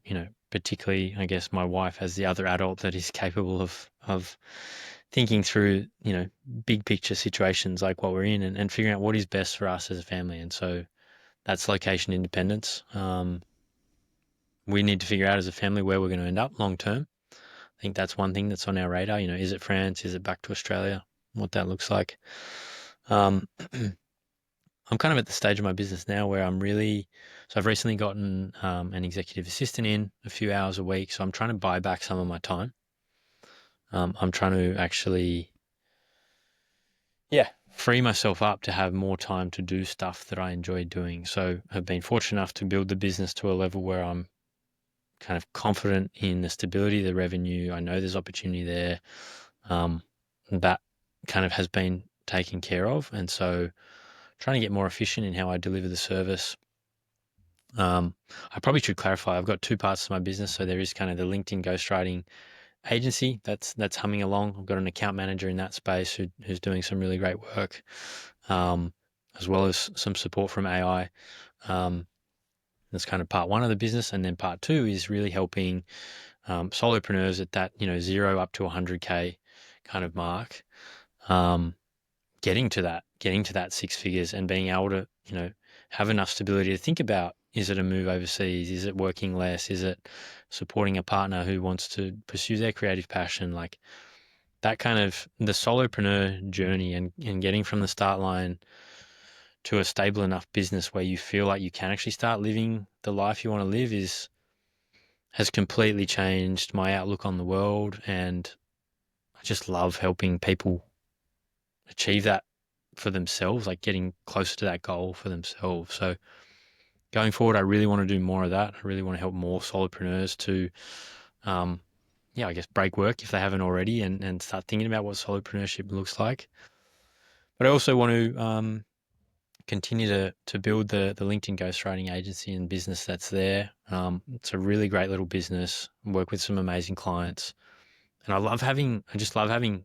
particularly, I guess, my wife as the other adult that is capable of thinking through, big picture situations like what we're in, and figuring out what is best for us as a family. And so that's location independence. We need to figure out as a family where we're going to end up long term. I think that's one thing that's on our radar. Is it France? Is it back to Australia? What that looks like. Um, I'm kind of at the stage of my business now where so I've recently gotten an executive assistant in a few hours a week. So I'm trying to buy back some of my time. I'm trying to actually, free myself up to have more time to do stuff that I enjoy doing. So I've been fortunate enough to build the business to a level where I'm kind of confident in the stability of the revenue. I know there's opportunity there. That kind of has been taken care of. And so trying to get more efficient in how I deliver the service. I probably should clarify, I've got two parts to my business. So there is kind of the LinkedIn ghostwriting agency that's humming along. I've got an account manager in that space who's doing some really great work, as well as some support from AI. That's kind of part one of the business. And then part two is really helping solopreneurs at that, 0 up to 100K kind of mark, getting to that six figures and being able to, have enough stability to think about, is it a move overseas? Is it working less? Is it supporting a partner who wants to pursue their creative passion? Like that kind of the solopreneur journey and getting from the start line to a stable enough business where you feel like you can actually start living the life you want to live has completely changed my outlook on the world. And I just love helping people achieve that for themselves, like getting closer to that goal for themselves. So going forward, I really want to do more of that. I really want to help more solopreneurs to, I guess, break work if they haven't already and start thinking about what solopreneurship looks like. But I also want to continue to build the LinkedIn ghostwriting agency and business that's there. It's a really great little business. Work with some amazing clients, and I just love having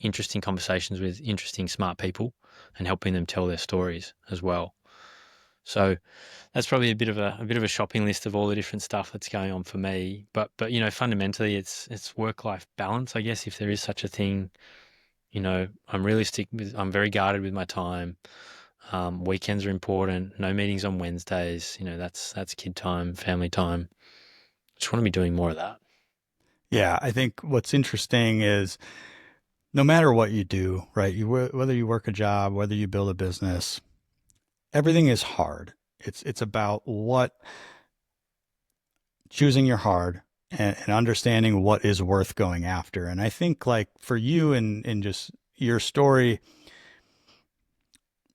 interesting conversations with interesting, smart people and helping them tell their stories as well. So that's probably a bit of a shopping list of all the different stuff that's going on for me. But fundamentally, it's work-life balance, I guess, if there is such a thing. I'm very guarded with my time. Weekends are important. No meetings on Wednesdays. That's kid time, family time. Just want to be doing more of that. Yeah, I think what's interesting is no matter what you do, right? Whether you work a job, whether you build a business, everything is hard. It's about choosing your hard and understanding what is worth going after. And I think like for you and just your story,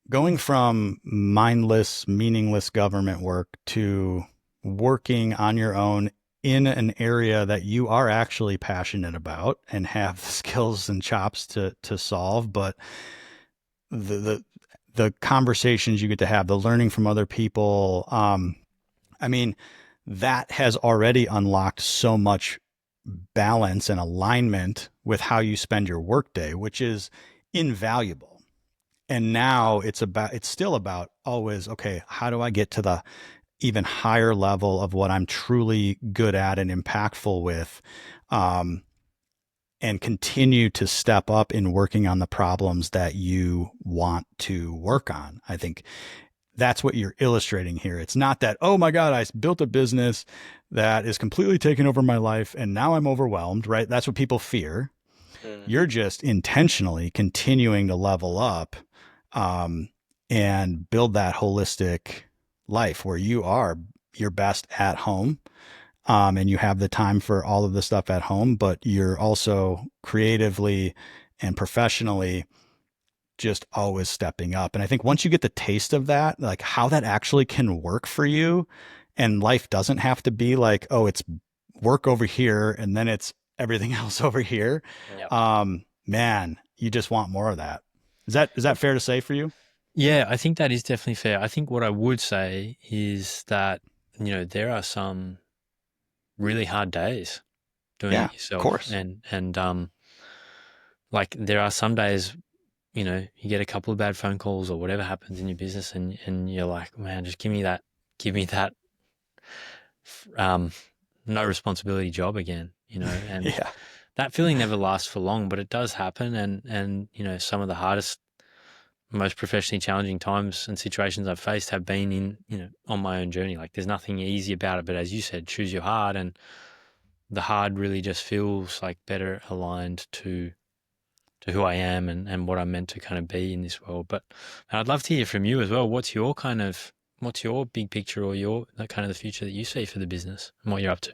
going from mindless, meaningless government work to working on your own in an area that you are actually passionate about and have the skills and chops to solve, but the conversations you get to have, the learning from other people, I mean, that has already unlocked so much balance and alignment with how you spend your workday, which is invaluable. And now it's still about always, okay, how do I get to the even higher level of what I'm truly good at and impactful with, and continue to step up in working on the problems that you want to work on. I think that's what you're illustrating here. It's not that, oh my God, I built a business that is completely taking over my life and now I'm overwhelmed, right? That's what people fear. You're just intentionally continuing to level up, and build that holistic life where you are your best at home, and you have the time for all of the stuff at home, but you're also creatively and professionally just always stepping up. And I think once you get the taste of that, like how that actually can work for you, and life doesn't have to be like, oh, it's work over here and then it's everything else over here. Yep. Man, you just want more of that. Is that fair to say for you? Yeah, I think that is definitely fair. I think what I would say is that, there are some really hard days doing Yeah, it of yourself. course. And like there are some days, you get a couple of bad phone calls or whatever happens in your business and you're like, man, just give me that um no responsibility job again, and Yeah. that feeling never lasts for long, but it does happen. And, some of the hardest, most professionally challenging times and situations I've faced have been on my own journey. Like there's nothing easy about it, but as you said, choose your hard, and the hard really just feels like better aligned to who I am and what I'm meant to kind of be in this world. But I'd love to hear from you as well. What's your big picture, or that kind of the future that you see for the business and what you're up to?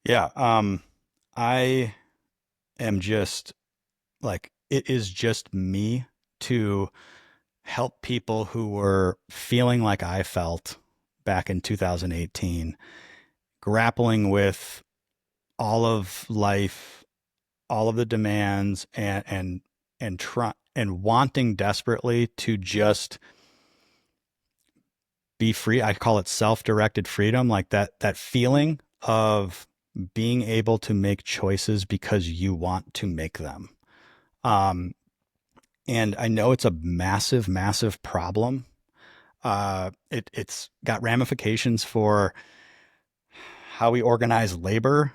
Yeah. I am just like, it is just me to help people who were feeling like I felt back in 2018, grappling with all of life, all of the demands, and wanting desperately to just be free. I call it self-directed freedom, like that feeling of being able to make choices because you want to make them. Um, and I know it's a massive, massive problem. It's got ramifications for how we organize labor,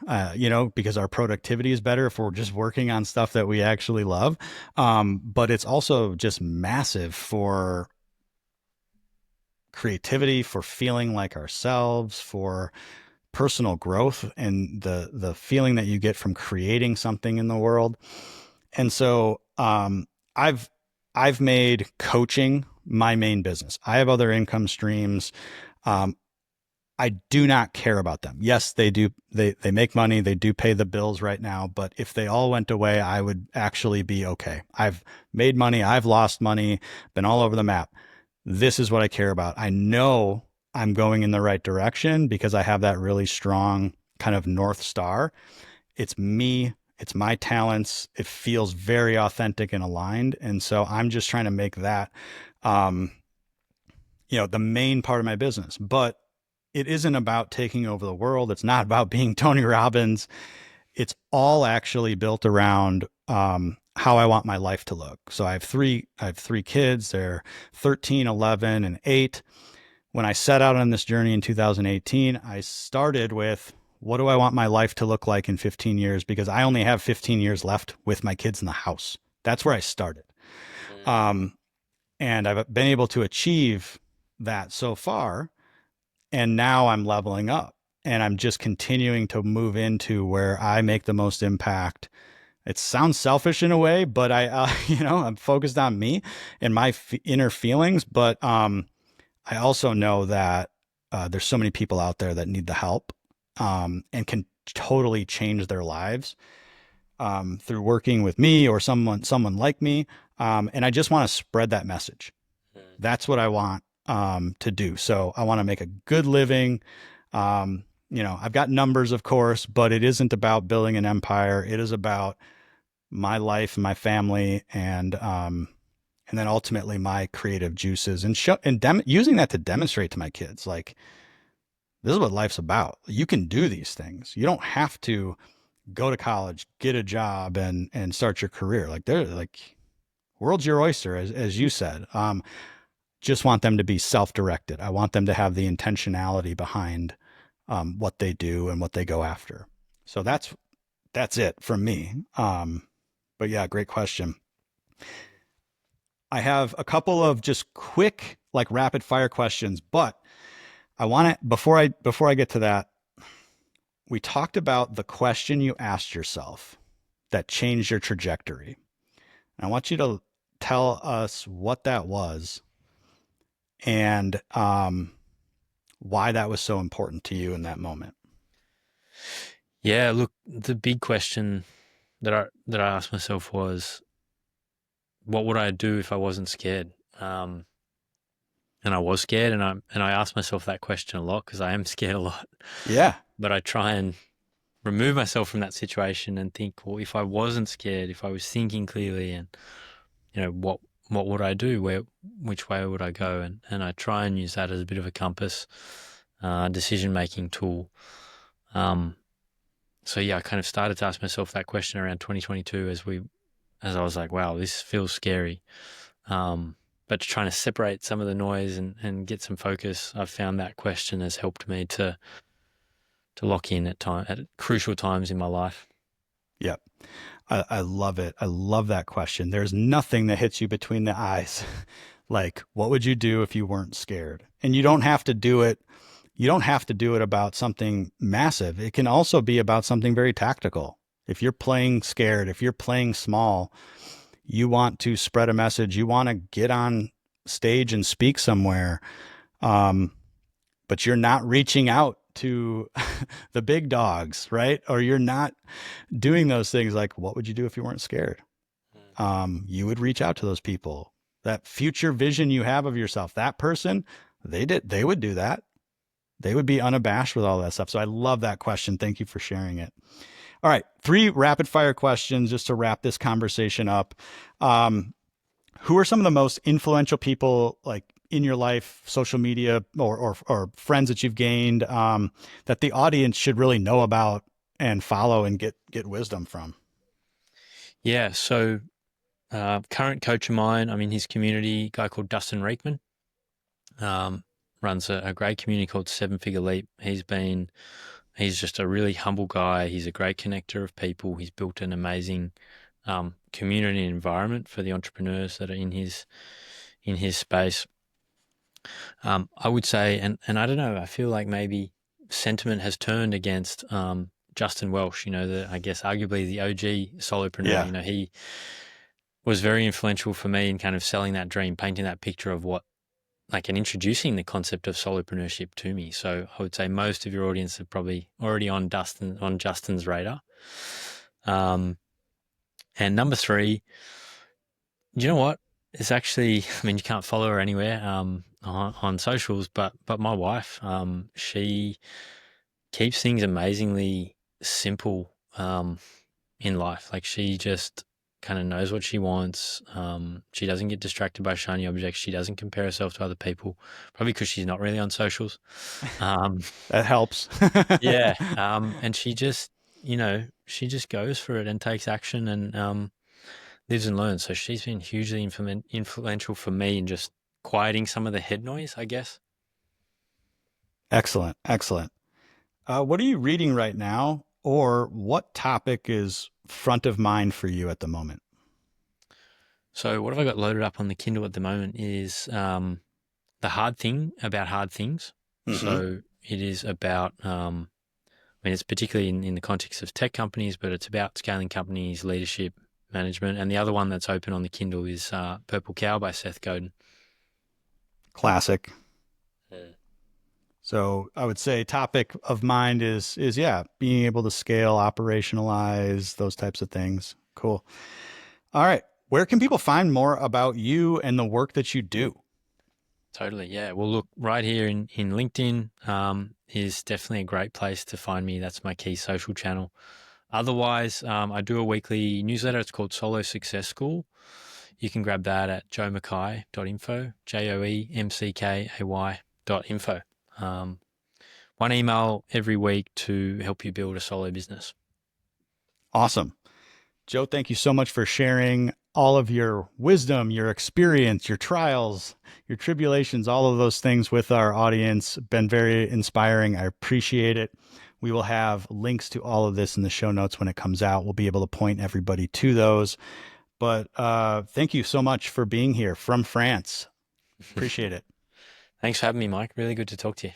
because our productivity is better if we're just working on stuff that we actually love. But it's also just massive for creativity, for feeling like ourselves, for personal growth, and the feeling that you get from creating something in the world. And so I've I've made coaching my main business. I have other income streams. Um, I do not care about them. Yes, they do. They make money. They do pay the bills right now. But if they all went away, I would actually be okay. I've made money. I've lost money. Been all over the map. This is what I care about. I know I'm going in the right direction because I have that really strong kind of North Star. It's me. It's my talents. It feels very authentic and aligned. And so I'm just trying to make that, um, the main part of my business. But it isn't about taking over the world. It's not about being Tony Robbins. It's all actually built around how I want my life to look. So I have three kids. They're 13, 11, and 8. When I set out on this journey in 2018, I started with, what do I want my life to look like in 15 years? Because I only have 15 years left with my kids in the house. That's where I started. Um, and I've been able to achieve that so far. And now I'm leveling up, and I'm just continuing to move into where I make the most impact. It sounds selfish in a way, but I'm focused on me and my inner feelings. But I also know that there's so many people out there that need the help, and can totally change their lives through working with me or someone like me. And I just want to spread that message. That's what I want to do. So I want to make a good living. I've got numbers, of course, but it isn't about building an empire. It is about my life and my family, and then ultimately my creative juices, and using that to demonstrate to my kids, like, this is what life's about. You can do these things. You don't have to go to college, get a job, and start your career. Like, they're like, world's your oyster, as you said. Just want them to be self-directed. I want them to have the intentionality behind what they do and what they go after. So that's it from me. But yeah, great question. I have a couple of just quick, like, rapid fire questions, but I want to, before I get to that, we talked about the question you asked yourself that changed your trajectory. And I want you to tell us what that was, and why that was so important to you in that moment. Yeah, look, the big question that I asked myself was, what would I do if I wasn't scared? And I was scared, and I asked myself that question a lot because I am scared a lot. Yeah. But I try and remove myself from that situation and think, well, if I wasn't scared, if I was thinking clearly, and what would I do? Which way would I go? And I try and use that as a bit of a compass, decision-making tool. So yeah, I kind of started to ask myself that question around 2022 as I was like, wow, this feels scary. But trying to separate some of the noise and get some focus, I've found that question has helped me to lock in at crucial times in my life. Yep. I love it. I love that question. There's nothing that hits you between the eyes. Like, what would you do if you weren't scared? And you don't have to do it. You don't have to do it about something massive. It can also be about something very tactical. If you're playing scared, if you're playing small, you want to spread a message, you want to get on stage and speak somewhere, um, but you're not reaching out to the big dogs, right? Or you're not doing those things. Like, what would you do if you weren't scared? You would reach out to those people. That future vision you have of yourself, that person, they would do that. They would be unabashed with all that stuff. So I love that question. Thank you for sharing it. All right, 3 rapid fire questions just to wrap this conversation up. Um, who are some of the most influential people, like in your life, social media, or friends that you've gained, that the audience should really know about and follow and get wisdom from? Yeah. So, current coach of mine, I'm in his community, a guy called Dustin Reekman, um, runs a great community called Seven Figure Leap. He's just a really humble guy. He's a great connector of people. He's built an amazing community and environment for the entrepreneurs that are in his space. I would say, and I don't know, I feel like maybe sentiment has turned against Justin Welsh. I guess arguably the OG solopreneur. Yeah. He was very influential for me in kind of selling that dream, painting that picture of what, like, and introducing the concept of solopreneurship to me. So I would say most of your audience are probably already on Justin's radar. And number 3, you know what? It's actually, I mean, you can't follow her anywhere on socials, but my wife, she keeps things amazingly simple in life. Like, she just kind of knows what she wants. She doesn't get distracted by shiny objects. She doesn't compare herself to other people, probably because she's not really on socials. That helps. Yeah. And she just goes for it and takes action and lives and learns. So she's been hugely influential for me in just quieting some of the head noise, I guess. Excellent. Excellent. What are you reading right now, or what topic is front of mind for you at the moment? So what have I got loaded up on the Kindle at the moment is The Hard Thing About Hard Things. Mm-hmm. So it is about, I mean, it's particularly in the context of tech companies, but it's about scaling companies, leadership, management. And the other one that's open on the Kindle is Purple Cow by Seth Godin. Classic. Yeah. So I would say topic of mind is yeah, being able to scale, operationalize those types of things. Cool. All right. Where can people find more about you and the work that you do? Totally. Yeah. Well, look, right here in LinkedIn is definitely a great place to find me. That's my key social channel. Otherwise, I do a weekly newsletter. It's called Solo Success School. You can grab that at joemckay.info, joemckay.info. One email every week to help you build a solo business. Awesome. Joe, thank you so much for sharing all of your wisdom, your experience, your trials, your tribulations, all of those things with our audience. Been very inspiring. I appreciate it. We will have links to all of this in the show notes when it comes out. We'll be able to point everybody to those. But thank you so much for being here from France. Appreciate it. Thanks for having me, Mike. Really good to talk to you.